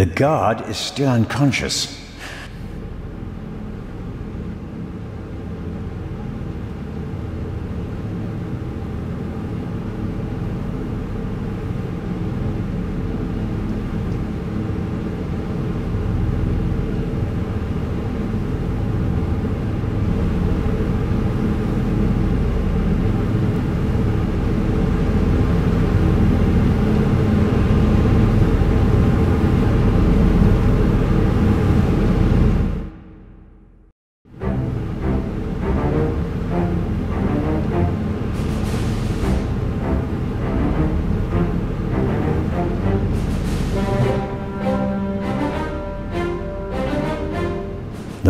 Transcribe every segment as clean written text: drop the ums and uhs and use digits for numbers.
The guard is still unconscious.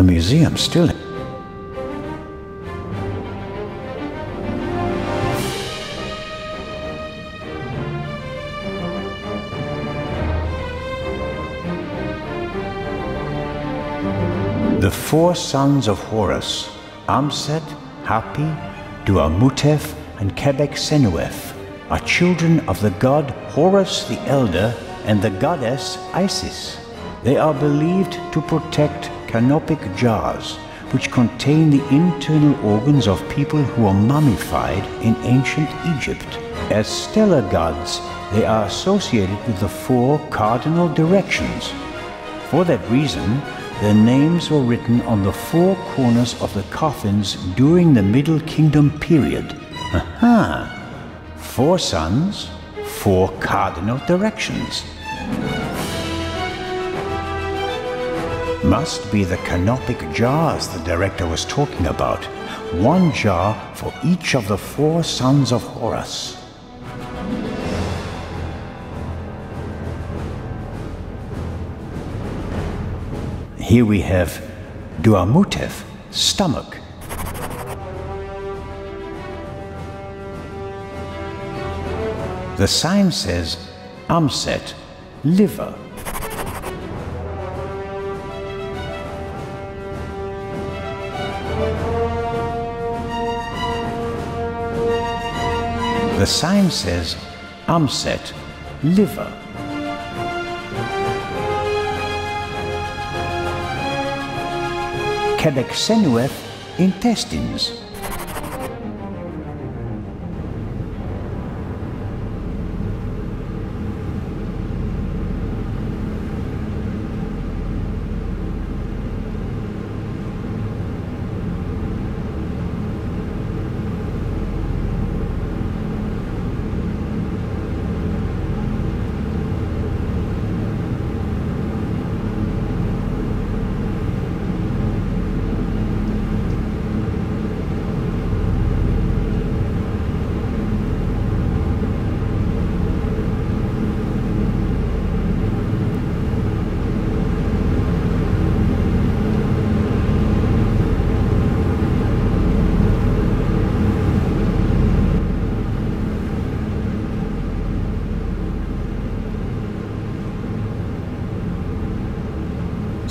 The museum still... The four sons of Horus, Amset, Hapi, Duamutef, and Quebec-Senuef, are children of the god Horus the Elder and the goddess Isis. They are believed to protect canopic jars, which contain the internal organs of people who were mummified in ancient Egypt. As stellar gods, they are associated with the four cardinal directions. For that reason, their names were written on the four corners of the coffins during the Middle Kingdom period. Aha! 4 sons, 4 cardinal directions. Must be the canopic jars the director was talking about. 1 jar for each of the 4 sons of Horus. Here we have Duamutef, stomach. The sign says Amset, liver. The sign says Amset, liver. Quebec-Senuef, intestines.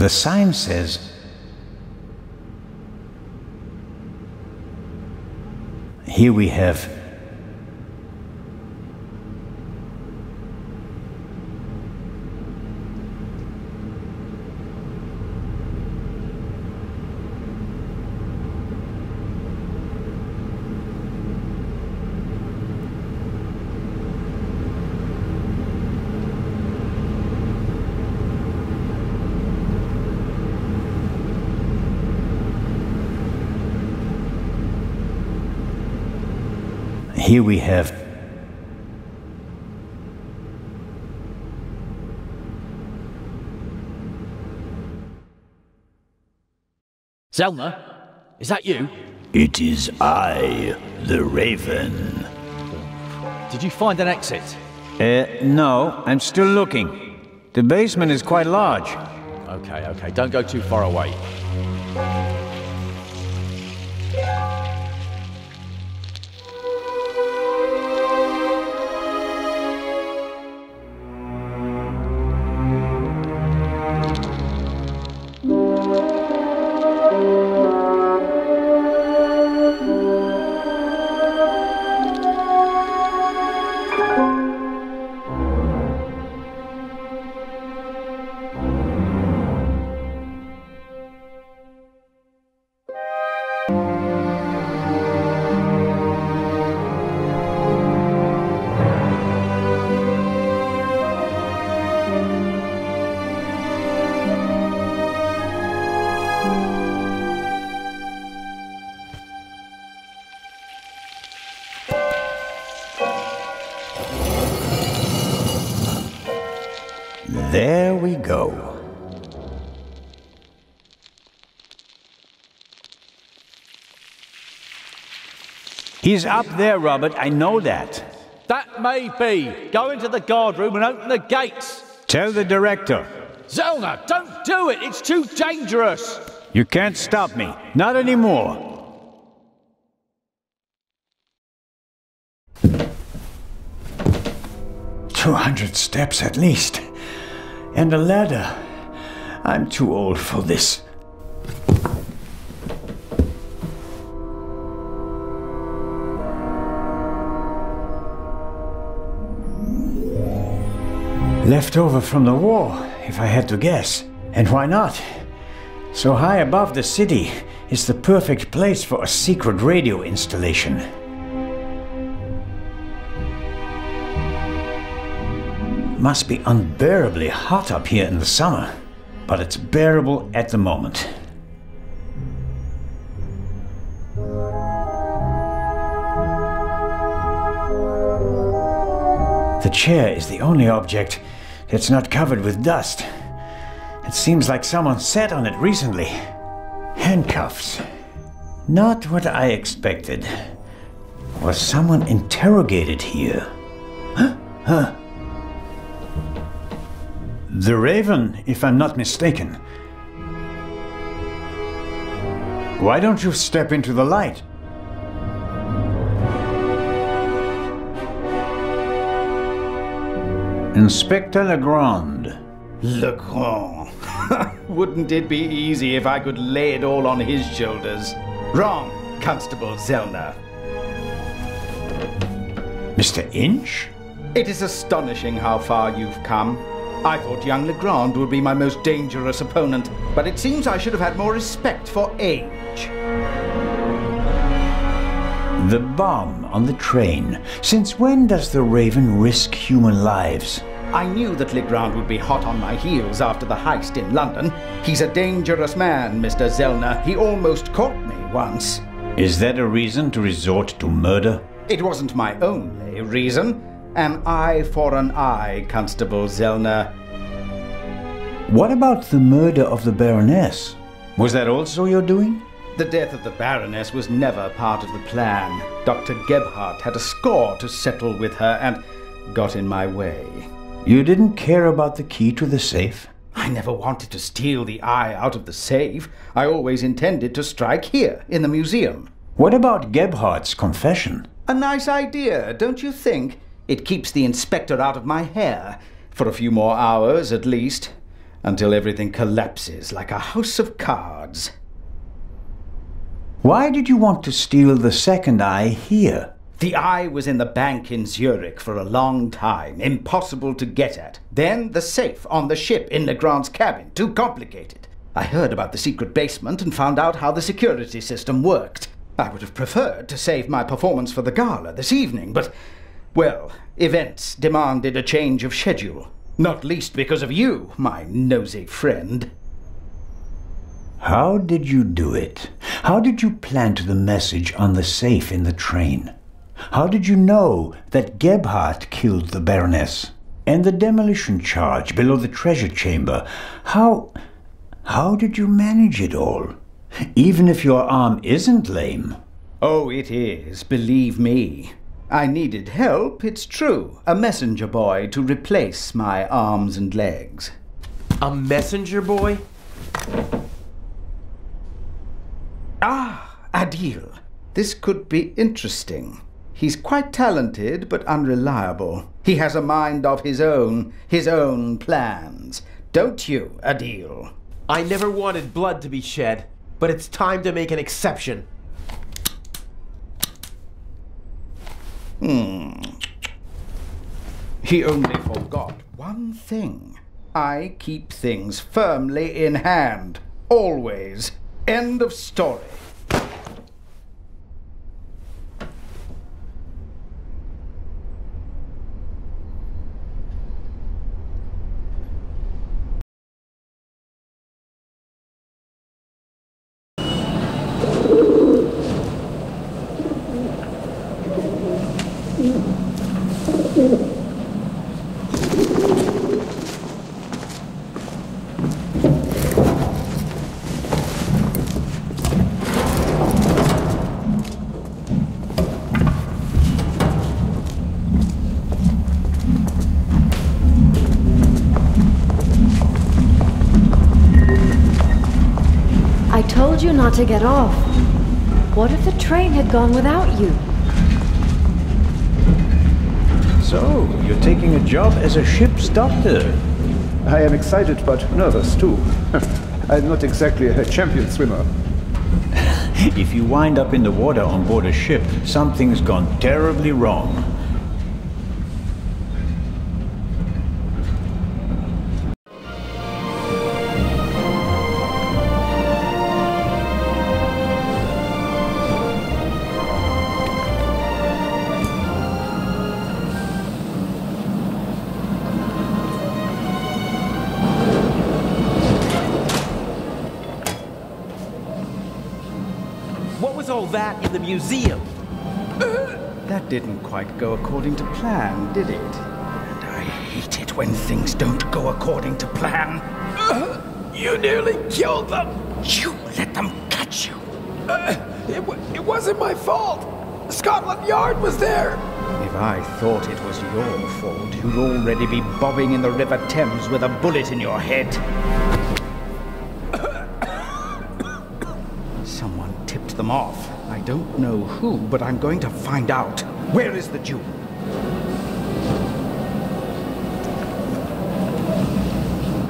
The sign says, here we have Here we have Zelna, is that you? It is I, the Raven. Did you find an exit? No, I'm still looking. The basement is quite large. Okay, don't go too far away. There we go. He's up there, Robert. I know that. That may be. Go into the guard room and open the gates. Tell the director. Zellner, don't do it. It's too dangerous. You can't stop me. Not anymore. 200 steps at least. And a ladder. I'm too old for this. Left over from the war, if I had to guess. And why not? So high above the city is the perfect place for a secret radio installation. Must be unbearably hot up here in the summer, but it's bearable at the moment. The chair is the only object that's not covered with dust. It seems like someone sat on it recently. Handcuffs. Not what I expected. Was someone interrogated here? Huh? The Raven, if I'm not mistaken. Why don't you step into the light? Inspector Legrand. Legrand. Wouldn't it be easy if I could lay it all on his shoulders? Wrong, Constable Zellner. Mr. Inch? It is astonishing how far you've come. I thought young Legrand would be my most dangerous opponent, but it seems I should have had more respect for age. The bomb on the train. Since when does the Raven risk human lives? I knew that Legrand would be hot on my heels after the heist in London. He's a dangerous man, Mr. Zellner. He almost caught me once. Is that a reason to resort to murder? It wasn't my only reason. An eye for an eye, Constable Zellner. What about the murder of the Baroness? Was that also your doing? The death of the Baroness was never part of the plan. Dr. Gebhardt had a score to settle with her and got in my way. You didn't care about the key to the safe? I never wanted to steal the eye out of the safe. I always intended to strike here, in the museum. What about Gebhardt's confession? A nice idea, don't you think? It keeps the inspector out of my hair, for a few more hours at least, until everything collapses like a house of cards. Why did you want to steal the second eye here? The eye was in the bank in Zurich for a long time, impossible to get at. Then the safe on the ship in Legrand's cabin, too complicated. I heard about the secret basement and found out how the security system worked. I would have preferred to save my performance for the gala this evening, but, well, events demanded a change of schedule. Not least because of you, my nosy friend. How did you do it? How did you plant the message on the safe in the train? How did you know that Gebhardt killed the Baroness? And the demolition charge below the treasure chamber? How did you manage it all? Even if your arm isn't lame. Oh, it is, believe me. I needed help, it's true. A messenger boy to replace my arms and legs. A messenger boy? Ah, Adil. This could be interesting. He's quite talented, but unreliable. He has a mind of his own plans. Don't you, Adil? I never wanted blood to be shed, but it's time to make an exception. He only forgot one thing. I keep things firmly in hand. Always. End of story. told you not to get off. What if the train had gone without you? So, you're taking a job as a ship's doctor? I am excited but nervous too. I'm not exactly a champion swimmer. If you wind up in the water on board a ship, something's gone terribly wrong. What was all that in the museum? That didn't quite go according to plan, did it? And I hate it when things don't go according to plan. You nearly killed them! You let them catch you! It wasn't my fault! Scotland Yard was there! If I thought it was your fault, you'd already be bobbing in the River Thames with a bullet in your head. Someone tipped them off. I don't know who, but I'm going to find out. Where is the jewel?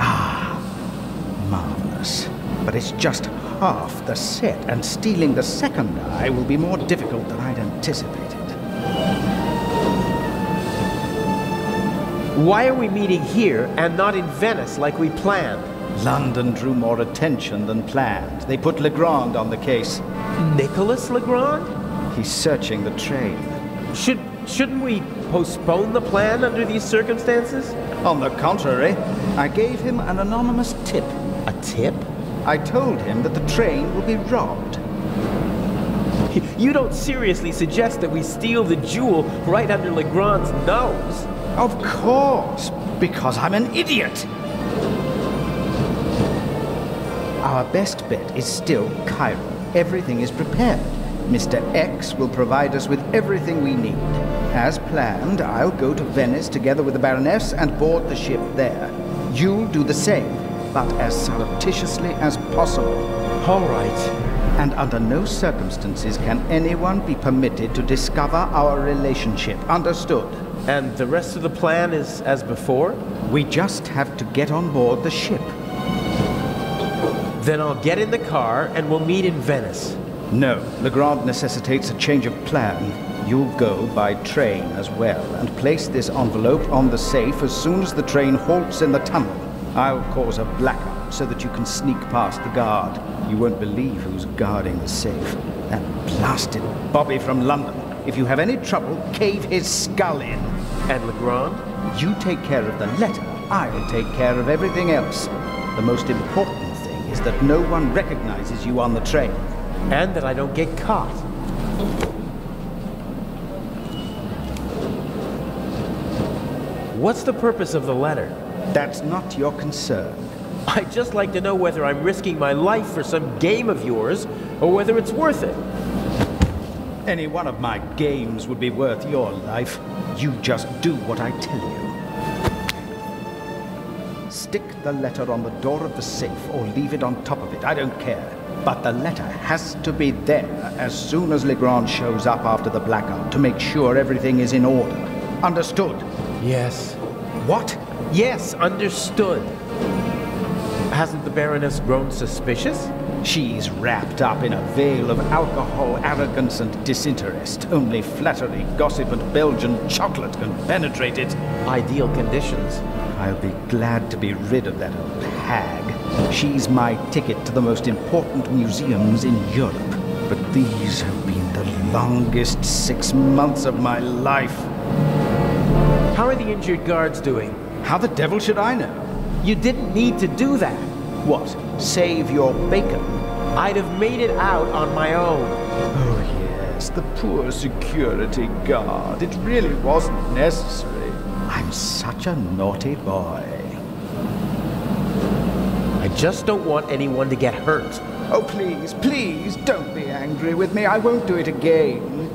Ah, marvelous. But it's just half the set, and stealing the second eye will be more difficult than I'd anticipated. Why are we meeting here and not in Venice like we planned? London drew more attention than planned. They put Legrand on the case. Nicolas Legrand? He's searching the train. Shouldn't we postpone the plan under these circumstances? On the contrary, I gave him an anonymous tip. A tip? I told him that the train will be robbed. You don't seriously suggest that we steal the jewel right under Legrand's nose? Of course, because I'm an idiot. Our best bet is still Cairo. Everything is prepared. Mr. X will provide us with everything we need. As planned, I'll go to Venice together with the Baroness and board the ship there. You'll do the same, but as surreptitiously as possible. All right. And under no circumstances can anyone be permitted to discover our relationship. Understood? And the rest of the plan is as before? We just have to get on board the ship. Then I'll get in the car and we'll meet in Venice. No, Legrand necessitates a change of plan. You'll go by train as well, and place this envelope on the safe as soon as the train halts in the tunnel. I'll cause a blackout so that you can sneak past the guard. You won't believe who's guarding the safe. That blasted Bobby from London. If you have any trouble, cave his skull in. And Legrand? You take care of the letter, I'll take care of everything else. The most important thing is that no one recognizes you on the train. And that I don't get caught. What's the purpose of the letter? That's not your concern. I'd just like to know whether I'm risking my life for some game of yours, or whether it's worth it. Any one of my games would be worth your life. You just do what I tell you. Stick the letter on the door of the safe or leave it on top of it, I don't care. But the letter has to be there as soon as Legrand shows up after the blackout to make sure everything is in order. Understood? Yes. What? Yes, understood. Hasn't the Baroness grown suspicious? She's wrapped up in a veil of alcohol, arrogance, and disinterest. Only flattery, gossip, and Belgian chocolate can penetrate it. Ideal conditions. I'll be glad to be rid of that old hag. She's my ticket to the most important museums in Europe. But these have been the longest 6 months of my life. How are the injured guards doing? How the devil should I know? You didn't need to do that. What? Save your bacon? I'd have made it out on my own. Oh yes, the poor security guard. It really wasn't necessary. I'm such a naughty boy. I just don't want anyone to get hurt. Oh, please, please, don't be angry with me. I won't do it again.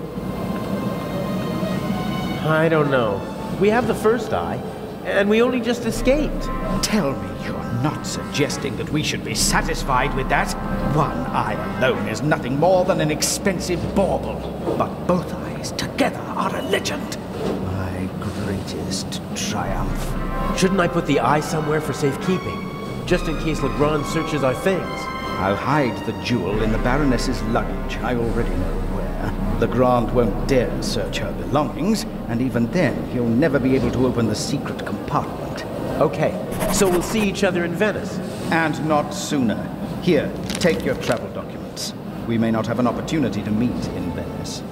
I don't know. We have the first eye. and we only just escaped. Tell me you're not suggesting that we should be satisfied with that? One eye alone is nothing more than an expensive bauble, but both eyes together are a legend. My greatest triumph. Shouldn't I put the eye somewhere for safekeeping? Just in case Legrand searches our things. I'll hide the jewel in the Baroness's luggage. I already know where. Legrand won't dare search her belongings, and even then, he'll never be able to open the secret compartment. Okay, so we'll see each other in Venice. And not sooner. Here, take your travel documents. We may not have an opportunity to meet in Venice.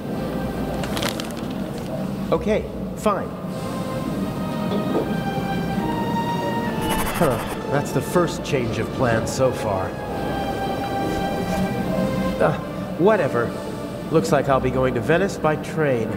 Okay, fine. Huh, that's the first change of plans so far. Whatever. Looks like I'll be going to Venice by train.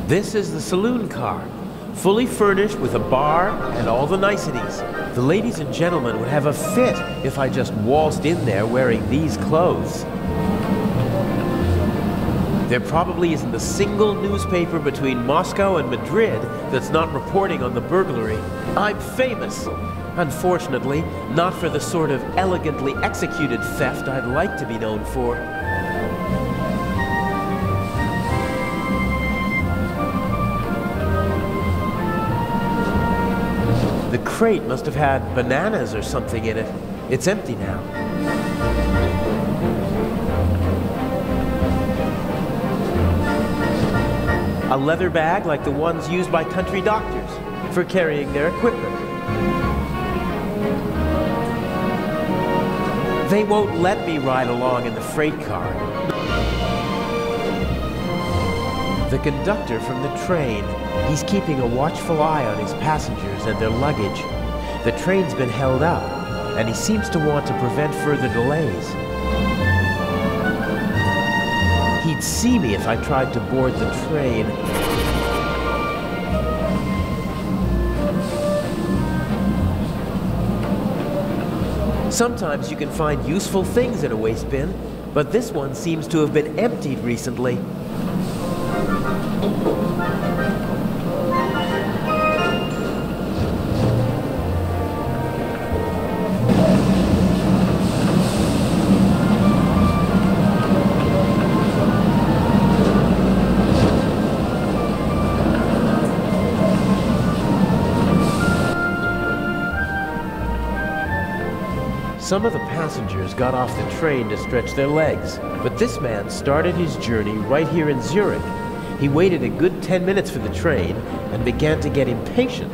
This is the saloon car, fully furnished with a bar and all the niceties. The ladies and gentlemen would have a fit if I just waltzed in there wearing these clothes. There probably isn't a single newspaper between Moscow and Madrid that's not reporting on the burglary. I'm famous. Unfortunately, not for the sort of elegantly executed theft I'd like to be known for. The crate must have had bananas or something in it. It's empty now. A leather bag like the ones used by country doctors for carrying their equipment. They won't let me ride along in the freight car. The conductor from the train, he's keeping a watchful eye on his passengers and their luggage. The train's been held up, and he seems to want to prevent further delays. He'd see me if I tried to board the train. Sometimes you can find useful things in a waste bin, but this one seems to have been emptied recently. Some of the passengers got off the train to stretch their legs, but this man started his journey right here in Zurich. He waited a good 10 minutes for the train and began to get impatient.